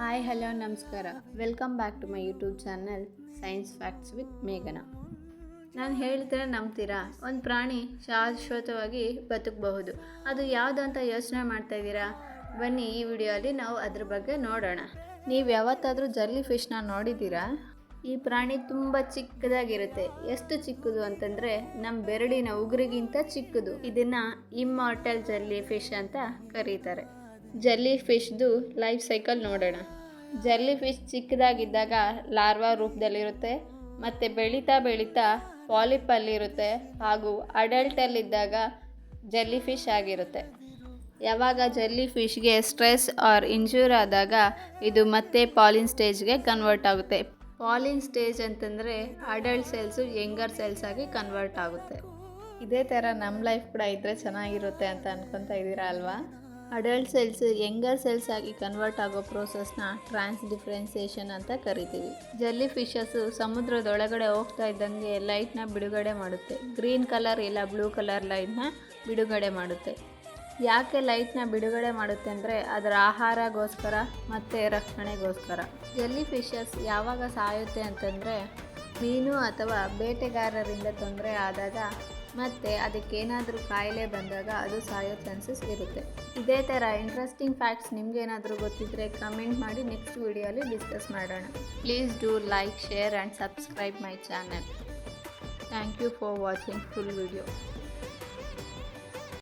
Hi hello ನಮಸ್ಕಾರ. Welcome back to my YouTube channel science facts with ಮೇಘನಾ. ನಾನು ಹೇಳಿದ್ರೆ ನಂಬ್ತೀರಾ, ಒಂದು ಪ್ರಾಣಿ ಶಾಶ್ವತವಾಗಿ ಬದುಕಬಹುದು. ಅದು ಯಾವುದು ಅಂತ ಯೋಚನೆ ಮಾಡ್ತಾ ಇದ್ದೀರಾ? ಬನ್ನಿ, ಈ ವಿಡಿಯೋಲಿ ನಾವು ಅದ್ರ ಬಗ್ಗೆ ನೋಡೋಣ. ನೀವು ಯಾವತ್ತಾದರೂ ಜೆಲ್ಲಿ ಫಿಶ್ನ ನೋಡಿದ್ದೀರಾ? ಈ ಪ್ರಾಣಿ ತುಂಬ ಚಿಕ್ಕದಾಗಿರುತ್ತೆ. ಎಷ್ಟು ಚಿಕ್ಕದು ಅಂತಂದರೆ ನಮ್ಮ ಬೆರಳಿನ ಉಗುರಿಗಿಂತ ಚಿಕ್ಕದು. ಇದನ್ನು ಇಮ್ಮಾರ್ಟಲ್ ಜೆಲ್ಲಿ ಫಿಶ್ ಅಂತ ಕರೀತಾರೆ. ಜೆಲ್ಲಿ ಫಿಶ್ದು ಲೈಫ್ ಸೈಕಲ್ ನೋಡೋಣ. ಜೆಲ್ಲಿ ಫಿಶ್ ಚಿಕ್ಕದಾಗಿದ್ದಾಗ ಲಾರ್ವಾ ರೂಪದಲ್ಲಿರುತ್ತೆ, ಮತ್ತು ಬೆಳೀತಾ ಬೆಳೀತಾ ಪಾಲಿಪಲ್ಲಿರುತ್ತೆ, ಹಾಗೂ ಅಡಲ್ಟಲ್ಲಿದ್ದಾಗ ಜೆಲ್ಲಿ ಫಿಶ್ ಆಗಿರುತ್ತೆ. ಯಾವಾಗ ಜೆಲ್ಲಿ ಫಿಶ್ಗೆ ಸ್ಟ್ರೆಸ್ ಆರ್ ಇಂಜೂರ್ ಆದಾಗ ಇದು ಮತ್ತೆ ಪಾಲಿನ್ ಸ್ಟೇಜ್ಗೆ ಕನ್ವರ್ಟ್ ಆಗುತ್ತೆ. ಪಾಲಿನ್ ಸ್ಟೇಜ್ ಅಂತಂದರೆ ಅಡಲ್ಟ್ ಸೆಲ್ಸು ಯಂಗರ್ ಸೆಲ್ಸ್ ಆಗಿ ಕನ್ವರ್ಟ್ ಆಗುತ್ತೆ. ಇದೇ ಥರ ನಮ್ಮ ಲೈಫ್ ಕೂಡ ಇದ್ದರೆ ಚೆನ್ನಾಗಿರುತ್ತೆ ಅಂತ ಅನ್ಕೊತಾ ಇದ್ದೀರಾ ಅಲ್ವಾ? ಅಡಲ್ಟ್ ಸೆಲ್ಸ್ ಯಂಗರ್ ಸೆಲ್ಸ್ ಆಗಿ ಕನ್ವರ್ಟ್ ಆಗೋ ಪ್ರೋಸೆಸ್ನ ಟ್ರಾನ್ಸ್ ಡಿಫ್ರೆನ್ಸಿಯೇಷನ್ ಅಂತ ಕರಿತೀವಿ. ಜೆಲ್ಲಿ ಫಿಶಸ್ಸು ಸಮುದ್ರದೊಳಗಡೆ ಹೋಗ್ತಾ ಇದ್ದಂಗೆ ಲೈಟ್ನ ಬಿಡುಗಡೆ ಮಾಡುತ್ತೆ. ಗ್ರೀನ್ ಕಲರ್ ಇಲ್ಲ ಬ್ಲೂ ಕಲರ್ ಲೈಟ್ನ ಬಿಡುಗಡೆ ಮಾಡುತ್ತೆ. ಯಾಕೆ ಲೈಟ್ನ ಬಿಡುಗಡೆ ಮಾಡುತ್ತೆ ಅಂದರೆ ಅದರ ಆಹಾರಗೋಸ್ಕರ ಮತ್ತು ರಕ್ಷಣೆಗೋಸ್ಕರ. ಜೆಲ್ಲಿ ಫಿಶಸ್ ಯಾವಾಗ ಸಾಯುತ್ತೆ ಅಂತಂದರೆ ಮೀನು ಅಥವಾ ಬೇಟೆಗಾರರಿಂದ ತೊಂದರೆ ಆದಾಗ ಮತ್ತು ಅದಕ್ಕೇನಾದರೂ ಕಾಯಿಲೆ ಬಂದಾಗ ಅದು ಸಾಯೋ ಚಾನ್ಸಸ್ ಇರುತ್ತೆ. ಇದೇ ಥರ ಇಂಟ್ರೆಸ್ಟಿಂಗ್ ಫ್ಯಾಕ್ಟ್ಸ್ ನಿಮಗೇನಾದರೂ ಗೊತ್ತಿದ್ದರೆ ಕಮೆಂಟ್ ಮಾಡಿ, ನೆಕ್ಸ್ಟ್ ವಿಡಿಯೋಲಿ ಡಿಸ್ಕಸ್ ಮಾಡೋಣ. Please do like, share and subscribe my channel. Thank you for watching full video.